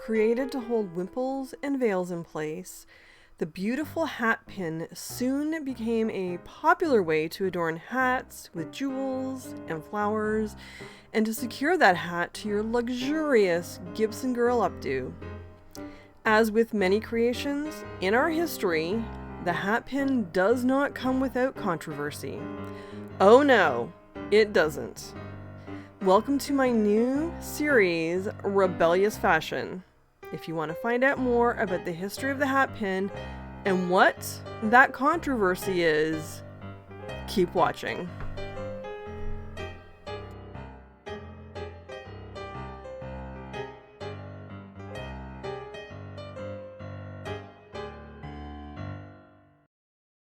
created to hold wimples and veils in place, the beautiful hat pin soon became a popular way to adorn hats with jewels and flowers, and to secure that hat to your luxurious Gibson Girl updo. As with many creations in our history, the hat pin does not come without controversy. Oh no, it doesn't. Welcome to my new series, Rebellious Fashion. If you want to find out more about the history of the hat pin and what that controversy is, keep watching.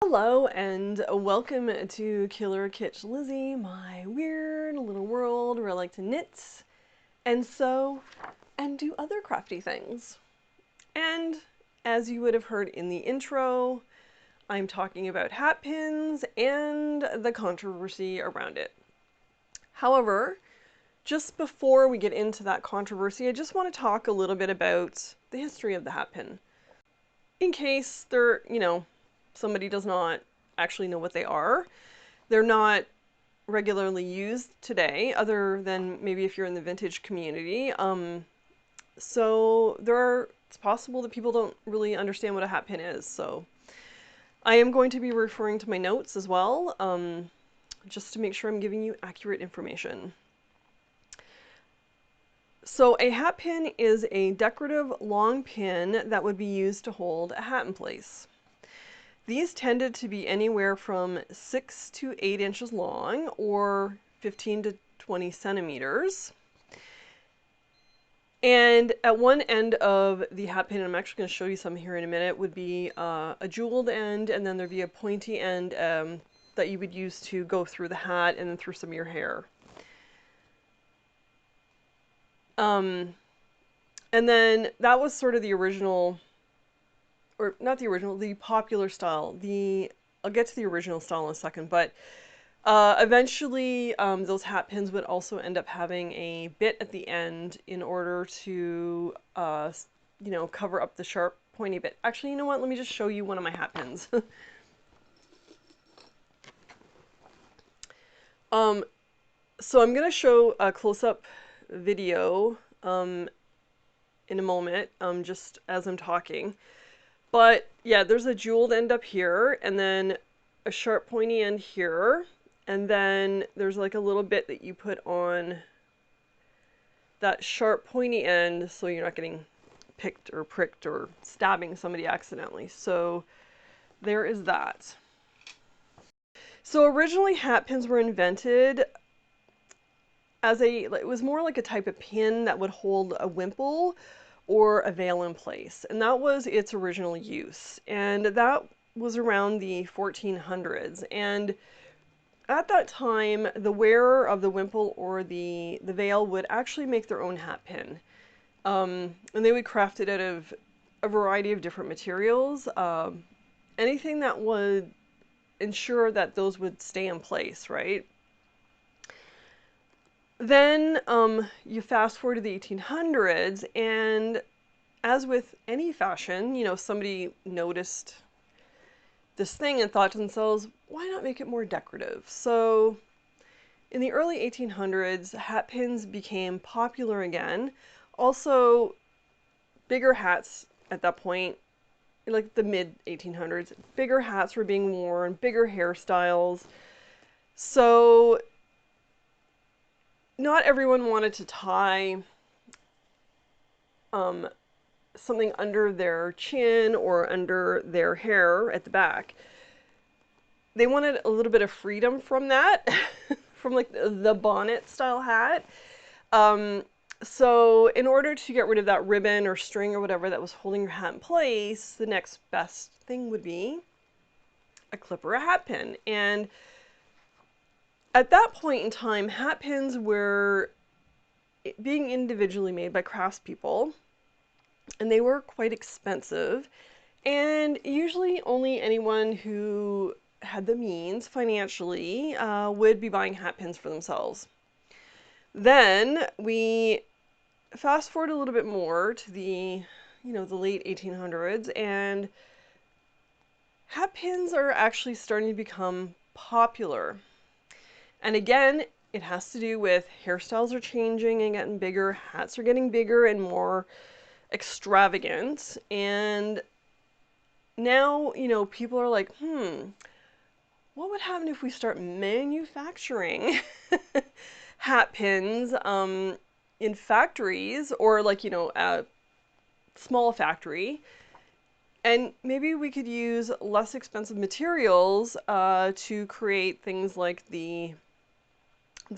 Hello and welcome to Killer Kitsch Lizzie, my weird little world where I like to knit and sew and do other crafty things. And as you would have heard in the intro, I'm talking about hat pins and the controversy around it. However, just before we get into that controversy, I just want to talk a little bit about the history of the hat pin. In case somebody does not actually know what they are. They're not regularly used today, other than maybe if you're in the vintage community. So it's possible that people don't really understand what a hat pin is. So I am going to be referring to my notes as well, just to make sure I'm giving you accurate information. So a hat pin is a decorative long pin that would be used to hold a hat in place. These tended to be anywhere from 6 to 8 inches long, or 15 to 20 centimeters. And at one end of the hat pin, and I'm actually going to show you some here in a minute, would be a jeweled end, and then there'd be a pointy end that you would use to go through the hat and then through some of your hair. And then that was sort of the original, or not the original, the popular style. I'll get to the original style in a second, but eventually those hat pins would also end up having a bit at the end in order to, cover up the sharp, pointy bit. Actually, you know what? Let me just show you one of my hat pins. So I'm going to show a close-up video in a moment, just as I'm talking. But yeah, there's a jeweled end up here, and then a sharp pointy end here, and then there's like a little bit that you put on that sharp pointy end so you're not getting picked or pricked or stabbing somebody accidentally. So there is that. So originally hat pins were invented as it was more like a type of pin that would hold a wimple or a veil in place, and that was its original use, and that was around the 1400s. And at that time, the wearer of the wimple or the veil would actually make their own hat pin, and they would craft it out of a variety of different materials, anything that would ensure that those would stay in place, right? Then you fast forward to the 1800s, and as with any fashion, somebody noticed this thing and thought to themselves, why not make it more decorative? So in the early 1800s, hat pins became popular again. Also, bigger hats at that point, like the mid 1800s, bigger hats were being worn, bigger hairstyles. So not everyone wanted to tie something under their chin or under their hair at the back. They wanted a little bit of freedom from that, from like the bonnet style hat. So in order to get rid of that ribbon or string or whatever that was holding your hat in place, the next best thing would be a clip or a hat pin. And at that point in time, hat pins were being individually made by craftspeople, and they were quite expensive, and usually only anyone who had the means financially would be buying hat pins for themselves. Then we fast forward a little bit more to the, the late 1800s, and hat pins are actually starting to become popular. And again, it has to do with hairstyles are changing and getting bigger, hats are getting bigger and more extravagant, and now, people are like, what would happen if we start manufacturing hat pins in factories, or like, a small factory, and maybe we could use less expensive materials to create things like the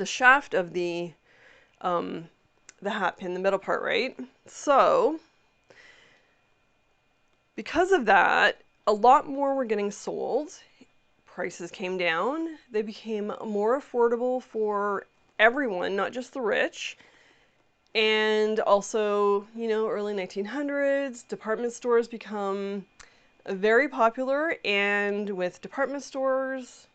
shaft of the hat pin, the middle part, right? So because of that, a lot more were getting sold. Prices came down. They became more affordable for everyone, not just the rich. And also, early 1900s, department stores become very popular, and with department stores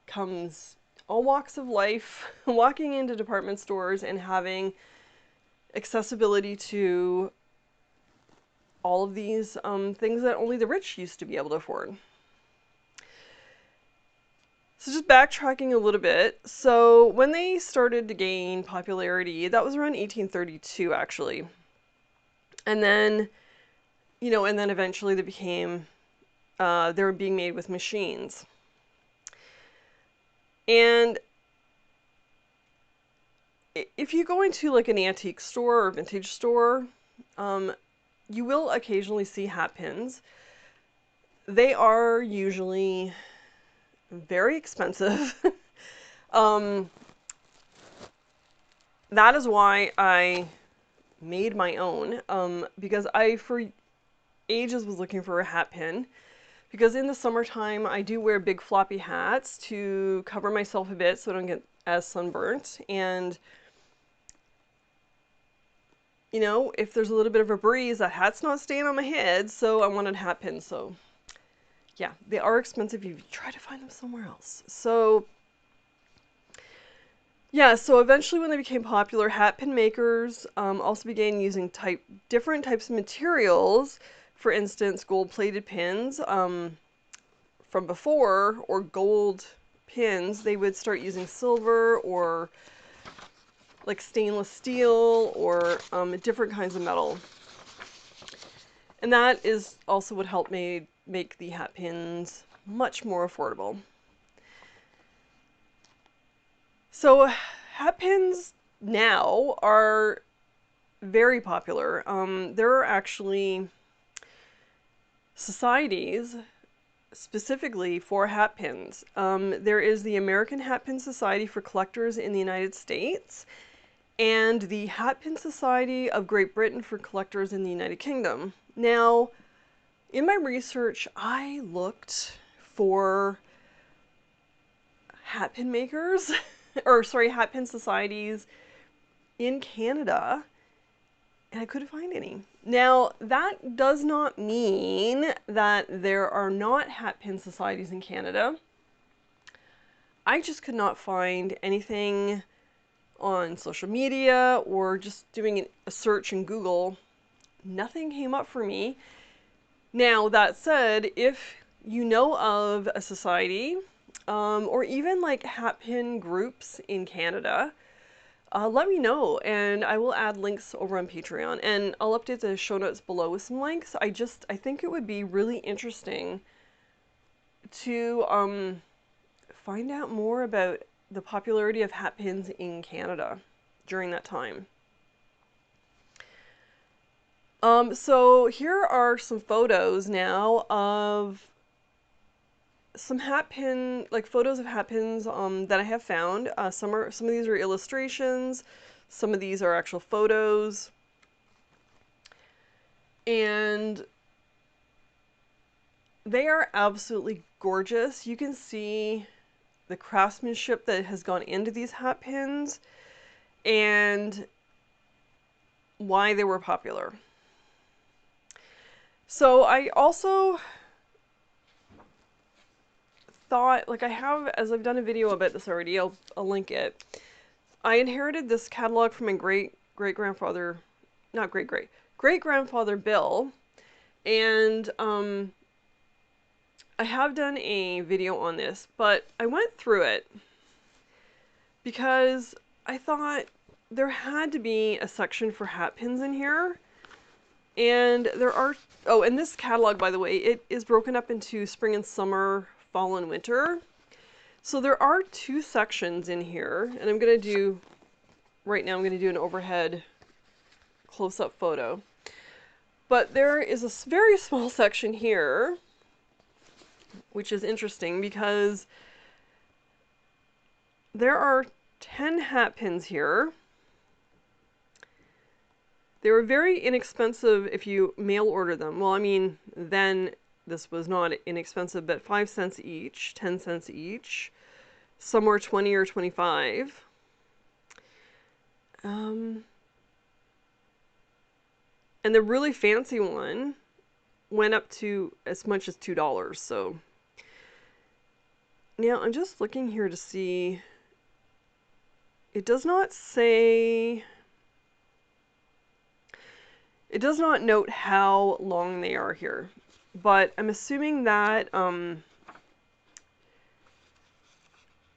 comes all walks of life, walking into department stores and having accessibility to all of these things that only the rich used to be able to afford. So just backtracking a little bit. So when they started to gain popularity, that was around 1832 actually. And then, eventually they became, they were being made with machines. And if you go into like an antique store or vintage store, you will occasionally see hat pins. They are usually very expensive. That is why I made my own, because I, for ages, was looking for a hat pin. Because in the summertime, I do wear big floppy hats to cover myself a bit so I don't get as sunburnt. And, if there's a little bit of a breeze, that hat's not staying on my head, so I wanted hat pins. So, yeah, they are expensive if you try to find them somewhere else. So, yeah, so eventually when they became popular, hat pin makers also began using different types of materials. For instance, gold-plated pins from before, or gold pins. They would start using silver or like stainless steel or different kinds of metal. And that is also what helped make the hat pins much more affordable. So hat pins now are very popular. There are actually societies specifically for hat pins. There is the American Hatpin Society for Collectors in the United States, and the Hatpin Society of Great Britain for Collectors in the United Kingdom. Now, in my research, I looked for hatpin makers, hatpin societies in Canada, and I couldn't find any. Now, that does not mean that there are not hatpin societies in Canada. I just could not find anything on social media or just doing a search in Google. Nothing came up for me. Now, that said, if you know of a society, or even like hatpin groups in Canada, let me know, and I will add links over on Patreon, and I'll update the show notes below with some links. I think it would be really interesting to find out more about the popularity of hat pins in Canada during that time. So here are some photos now of some hat pin, like photos of hat pins that I have found. Some of these are illustrations, some of these are actual photos, and they are absolutely gorgeous. You can see the craftsmanship that has gone into these hat pins and why they were popular. So I also thought, like as I've done a video about this already, I'll link it. I inherited this catalog from my great great-grandfather, not great-great, great-grandfather Bill. And I have done a video on this, but I went through it because I thought there had to be a section for hat pins in here. And there are, oh, and this catalog, by the way, it is broken up into spring and summer, fall and winter. So there are 2 sections in here, and I'm going to do, right now I'm going to do an overhead close-up photo. But there is a very small section here, which is interesting because there are 10 hat pins here. They were very inexpensive if you mail order them. Well, I mean, then this was not inexpensive, but 5 cents each, 10 cents each. Some were 20 or 25. And the really fancy one went up to as much as $2. So now I'm just looking here to see. It does not say. It does not note how long they are here, but I'm assuming that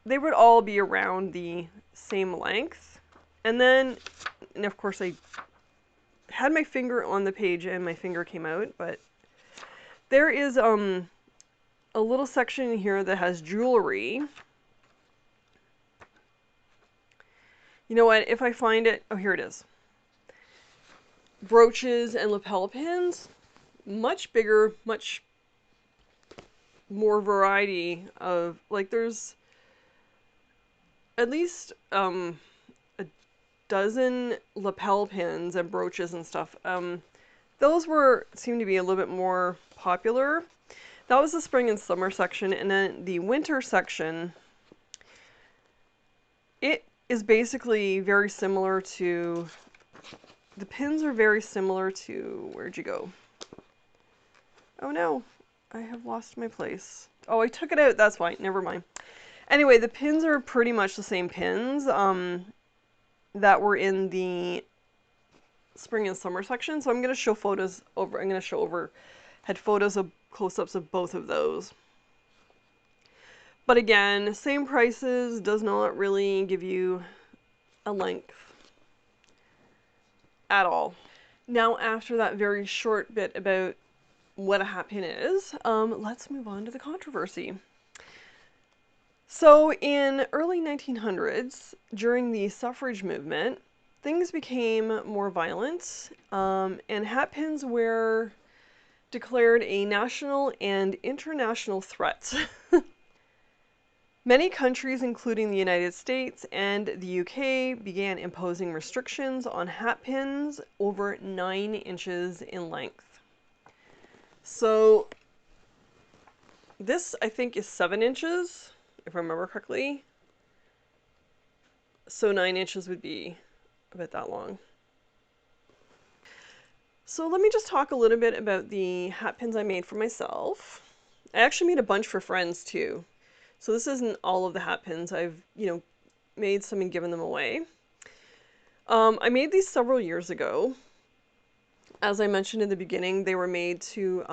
they would all be around the same length. And then, and of course I had my finger on the page and my finger came out, but there is a little section in here that has jewelry. You know what, if I find it, oh, here it is. Brooches and lapel pins, much bigger, much more variety of, like, there's at least a dozen lapel pins and brooches and stuff. Those seem to be a little bit more popular. That was the spring and summer section, and then the winter section, it is basically very similar to, the pins are very similar to, where'd you go? Oh no, I have lost my place. Oh, I took it out, that's why, never mind. Anyway, the pins are pretty much the same pins that were in the spring and summer section. So I'm going to show photos over, I'm going to show overhead photos of close-ups of both of those. But again, same prices, does not really give you a length at all. Now, after that very short bit about what a hat pin is, let's move on to the controversy. So in early 1900s, during the suffrage movement, things became more violent, and hat pins were declared a national and international threat. Many countries, including the United States and the UK, began imposing restrictions on hat pins over 9 inches in length. So this, I think, is 7 inches, if I remember correctly. So 9 inches would be about that long. So let me just talk a little bit about the hat pins I made for myself. I actually made a bunch for friends too. So this isn't all of the hat pins. I've, made some and given them away. I made these several years ago. As I mentioned in the beginning, they were made to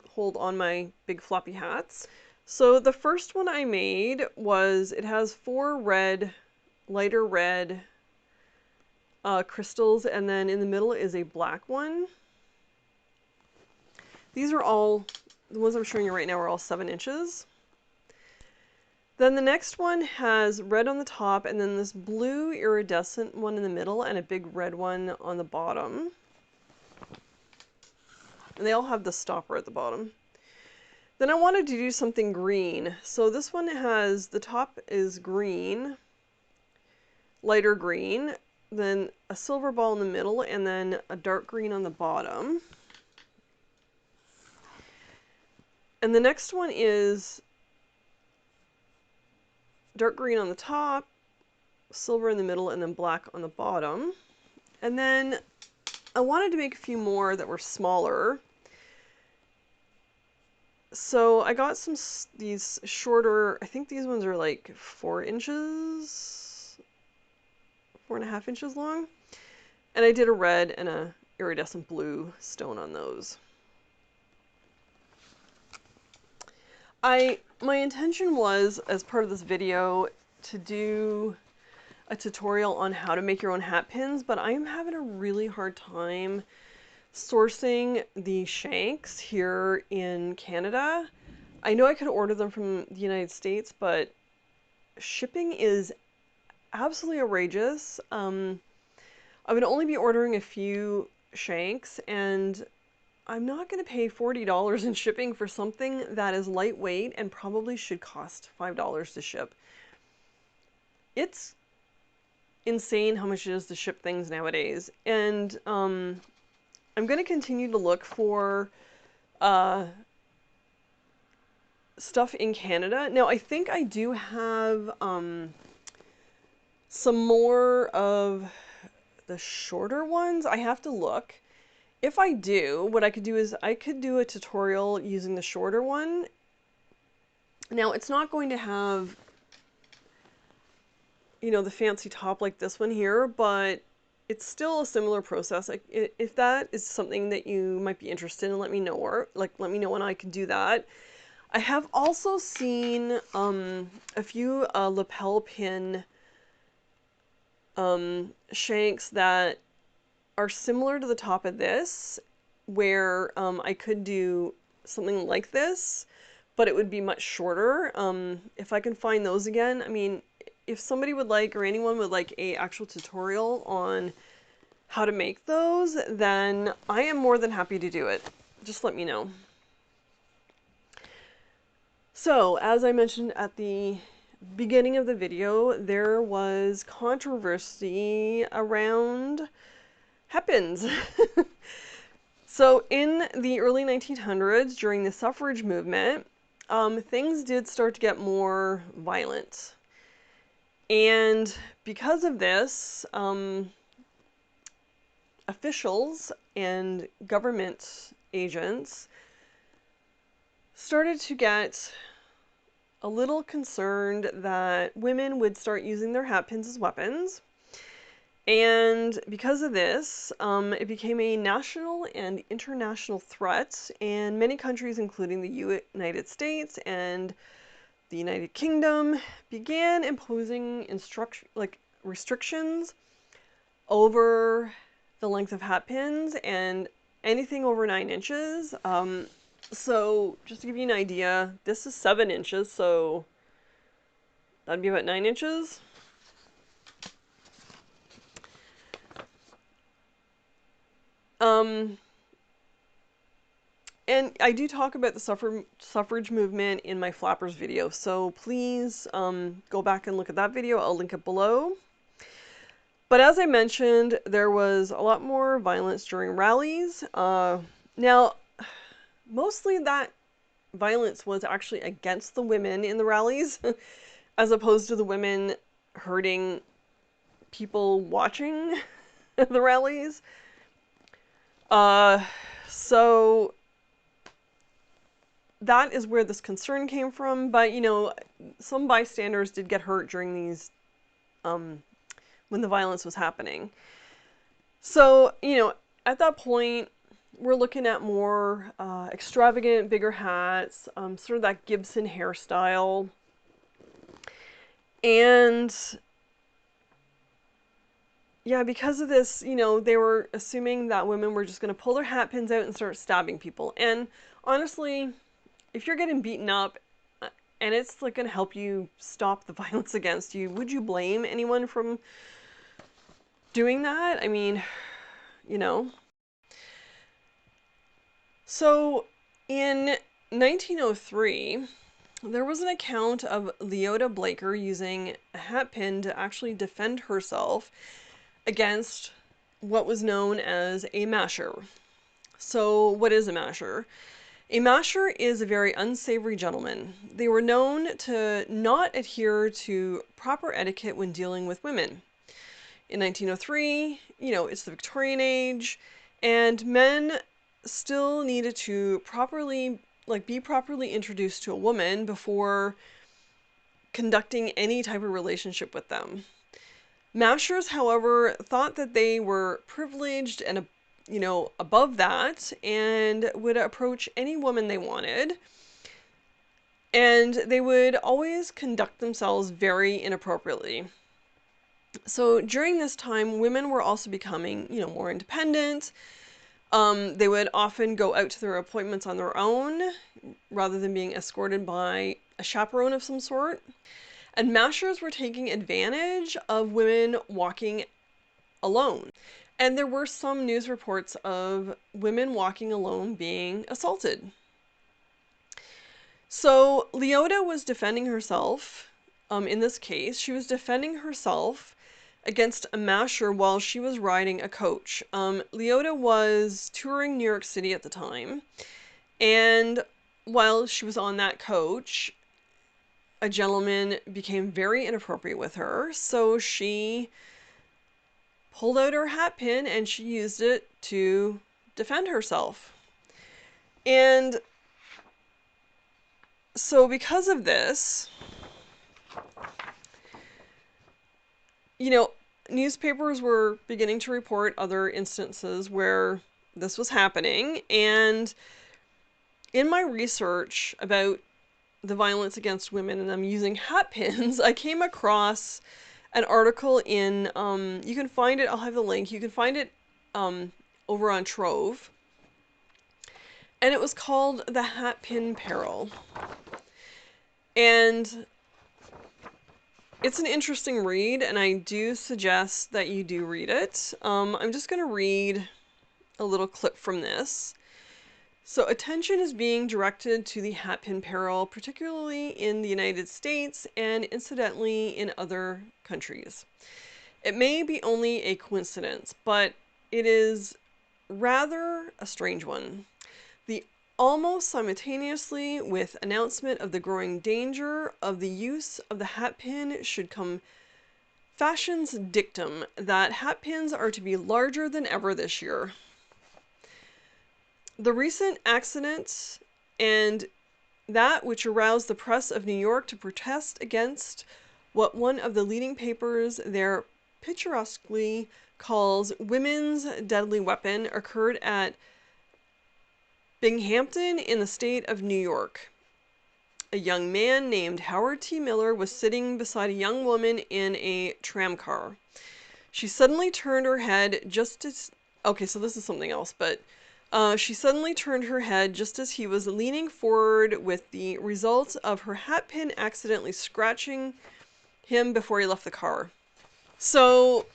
hold on my big floppy hats. So the first one I made was, it has 4 red, lighter red crystals, and then in the middle is a black one. These are all, the ones I'm showing you right now are all 7 inches. Then the next one has red on the top, and then this blue iridescent one in the middle, and a big red one on the bottom. And they all have the stopper at the bottom. Then I wanted to do something green. So this one has, the top is green, lighter green, then a silver ball in the middle, and then a dark green on the bottom. And the next one is dark green on the top, silver in the middle, and then black on the bottom. And then I wanted to make a few more that were smaller. So I got these shorter, I think these ones are like 4 inches, 4.5 inches long. And I did a red and a iridescent blue stone on those. My intention was, as part of this video, to do a tutorial on how to make your own hat pins, but I am having a really hard time sourcing the shanks here in Canada. I know I could order them from the United States, but shipping is absolutely outrageous. I would only be ordering a few shanks, and I'm not going to pay $40 in shipping for something that is lightweight and probably should cost $5 to ship. It's insane how much it is to ship things nowadays, and I'm going to continue to look for stuff in Canada. Now, I think I do have some more of the shorter ones. I have to look. If I do, what I could do is I could do a tutorial using the shorter one. Now, it's not going to have, you know, the fancy top like this one here, but it's still a similar process. Like, if that is something that you might be interested in, let me know, or like let me know when I can do that. I have also seen a few lapel pin shanks that are similar to the top of this, where I could do something like this, but it would be much shorter. If I can find those again, I mean, if somebody would like, or anyone would like a actual tutorial on how to make those, then I am more than happy to do it. Just let me know. So, as I mentioned at the beginning of the video, there was controversy around hatpins. So in the early 1900s, during the suffrage movement, things did start to get more violent. And because of this, officials and government agents started to get a little concerned that women would start using their hatpins as weapons. And because of this, it became a national and international threat, and many countries, including the United States and the United Kingdom, began imposing restrictions over the length of hatpins and anything over 9 inches. So just to give you an idea, this is 7 inches, so that'd be about 9 inches. And I do talk about the suffrage movement in my flappers video, so please go back and look at that video. I'll link it below. But as I mentioned, there was a lot more violence during rallies. Now, mostly that violence was actually against the women in the rallies, as opposed to the women hurting people watching the rallies. So that is where this concern came from, but you know, some bystanders did get hurt during these, when the violence was happening. So, you know, at that point, we're looking at more extravagant, bigger hats, sort of that Gibson hairstyle. And yeah, because of this, you know, they were assuming that women were just going to pull their hat pins out and start stabbing people. And honestly, if you're getting beaten up and it's like going to help you stop the violence against you, would you blame anyone from doing that? I mean, you know. So in 1903, there was an account of Leota Blaker using a hat pin to actually defend herself against what was known as a masher. So what is a masher? A masher is a very unsavory gentleman. They were known to not adhere to proper etiquette when dealing with women. In 1903, you know, it's the Victorian age, and men still needed to be properly introduced to a woman before conducting any type of relationship with them. Mashers, however, thought that they were privileged and, above that, and would approach any woman they wanted. And they would always conduct themselves very inappropriately. So during this time, women were also becoming, more independent. They would often go out to their appointments on their own rather than being escorted by a chaperone of some sort. And mashers were taking advantage of women walking alone. And there were some news reports of women walking alone being assaulted. So Leota was defending herself in this case. She was defending herself against a masher while she was riding a coach. Leota was touring New York City at the time, and while she was on that coach, a gentleman became very inappropriate with her, so she pulled out her hat pin and she used it to defend herself. And so because of this, newspapers were beginning to report other instances where this was happening. And in my research about the violence against women and them using hat pins, I came across an article in, you can find it, I'll have the link, you can find it over on Trove. And it was called The Hatpin Peril. And it's an interesting read, and I do suggest that you do read it. I'm just going to read a little clip from this. So attention is being directed to the hatpin peril, particularly in the United States and incidentally in other countries. It may be only a coincidence, but it is rather a strange one. The almost simultaneously with announcement of the growing danger of the use of the hatpin should come fashion's dictum that hatpins are to be larger than ever this year. The recent accident and that which aroused the press of New York to protest against what one of the leading papers there picturesquely calls women's deadly weapon occurred at Binghamton in the state of New York. A young man named Howard T. Miller was sitting beside a young woman in a tram car. She suddenly turned her head just as... Okay, so this is something else, but she suddenly turned her head just as he was leaning forward, with the result of her hatpin accidentally scratching him before he left the car. So,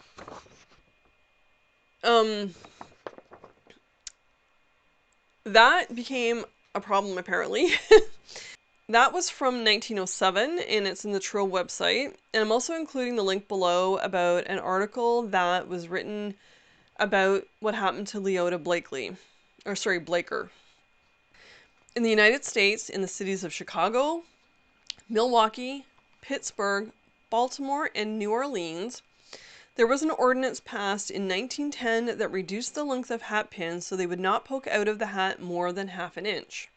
that became a problem, apparently. That was from 1907, and it's in the Trill website. And I'm also including the link below about an article that was written about what happened to Leota Blaker. In the United States, in the cities of Chicago, Milwaukee, Pittsburgh, Baltimore, and New Orleans, there was an ordinance passed in 1910 that reduced the length of hat pins so they would not poke out of the hat more than half an inch.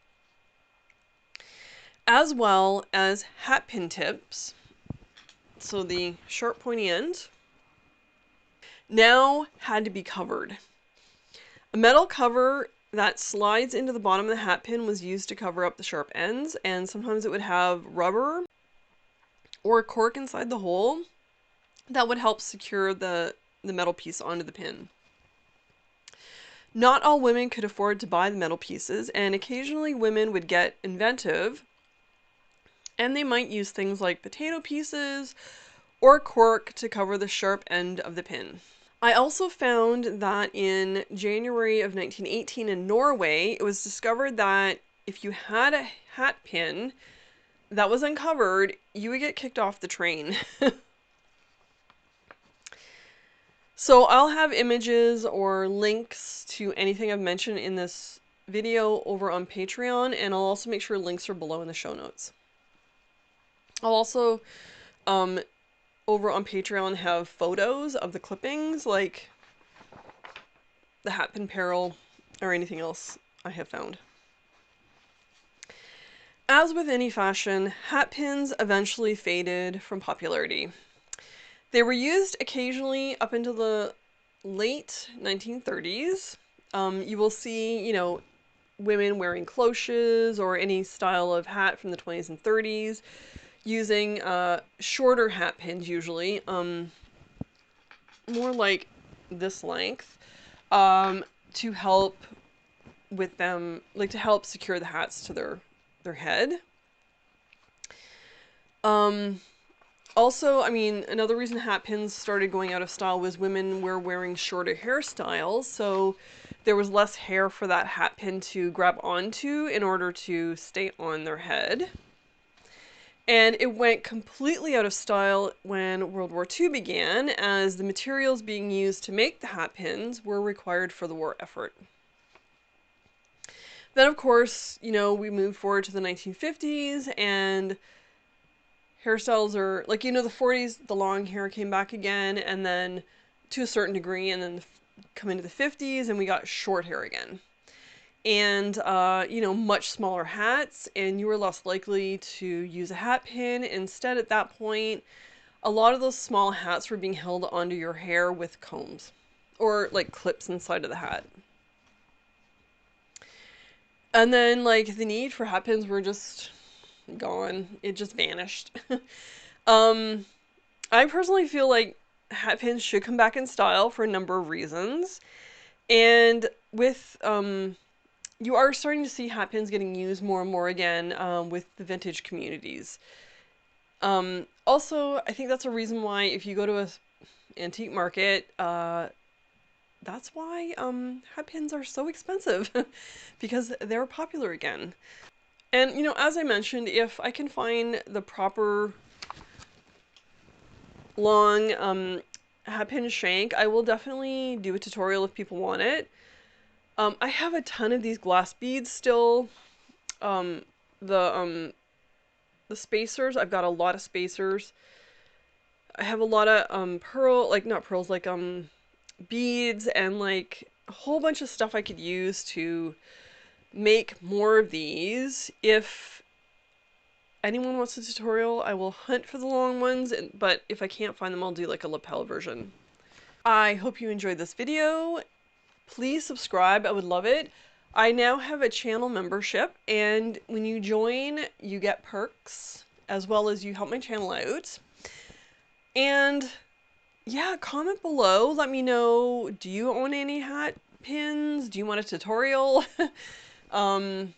As well as hat pin tips, so the sharp pointy end, now had to be covered. A metal cover that slides into the bottom of the hat pin was used to cover up the sharp ends, and sometimes it would have rubber or a cork inside the hole that would help secure the metal piece onto the pin. Not all women could afford to buy the metal pieces, and occasionally women would get inventive, and they might use things like potato pieces or cork to cover the sharp end of the pin. I also found that in January of 1918 in Norway, it was discovered that if you had a hat pin that was uncovered, you would get kicked off the train. So I'll have images or links to anything I've mentioned in this video over on Patreon, and I'll also make sure links are below in the show notes. I'll also, over on Patreon, have photos of the clippings, like the hatpin peril or anything else I have found. As with any fashion, hat pins eventually faded from popularity. They were used occasionally up into the late 1930s. You will see, you know, women wearing cloches or any style of hat from the 20s and 30s using shorter hat pins usually, more like this length, to help with them, like to help secure the hats to their head. Also, I mean, another reason hat pins started going out of style was women were wearing shorter hairstyles, so there was less hair for that hat pin to grab onto in order to stay on their head. And it went completely out of style when World War II began, as the materials being used to make the hat pins were required for the war effort. Then, of course, you know, we moved forward to the 1950s, and hairstyles are, like, you know, the 40s, the long hair came back again, and then to a certain degree, and then come into the 50s, and we got short hair again. And, you know, much smaller hats, and you were less likely to use a hat pin. Instead, at that point, a lot of those small hats were being held onto your hair with combs, or like clips inside of the hat. And then, like, the need for hat pins were just gone. It just vanished. I personally feel like hat pins should come back in style for a number of reasons. And with, you are starting to see hat pins getting used more and more again with the vintage communities. Also, I think that's a reason why if you go to a antique market, that's why hat pins are so expensive because they're popular again. And, you know, as I mentioned, if I can find the proper long hat pin shank, I will definitely do a tutorial if people want it. I have a ton of these glass beads still. The spacers, I've got a lot of spacers. I have a lot of pearl, like not pearls, like beads, and like a whole bunch of stuff I could use to make more of these. If anyone wants a tutorial, I will hunt for the long ones, but if I can't find them, I'll do like a lapel version. I hope you enjoyed this video. Please subscribe, I would love it. I now have a channel membership, and when you join, you get perks, as well as you help my channel out. And yeah, comment below, let me know, do you own any hat pins? Do you want a tutorial? Have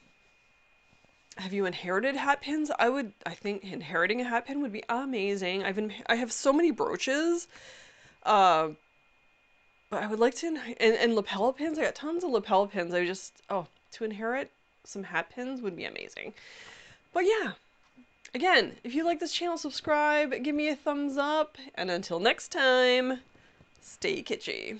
you inherited hat pins? I think inheriting a hat pin would be amazing. I have so many brooches. But I would like to, and lapel pins. I got tons of lapel pins. To inherit some hat pins would be amazing. But yeah, again, if you like this channel, subscribe, give me a thumbs up, and until next time, stay kitschy.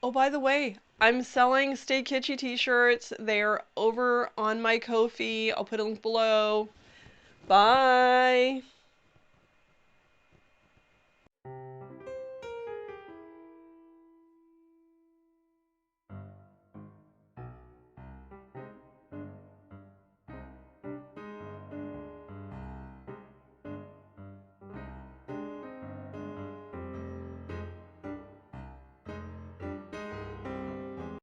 Oh, by the way, I'm selling Stay Kitschy t-shirts. They're over on my Ko-fi. I'll put a link below. Bye!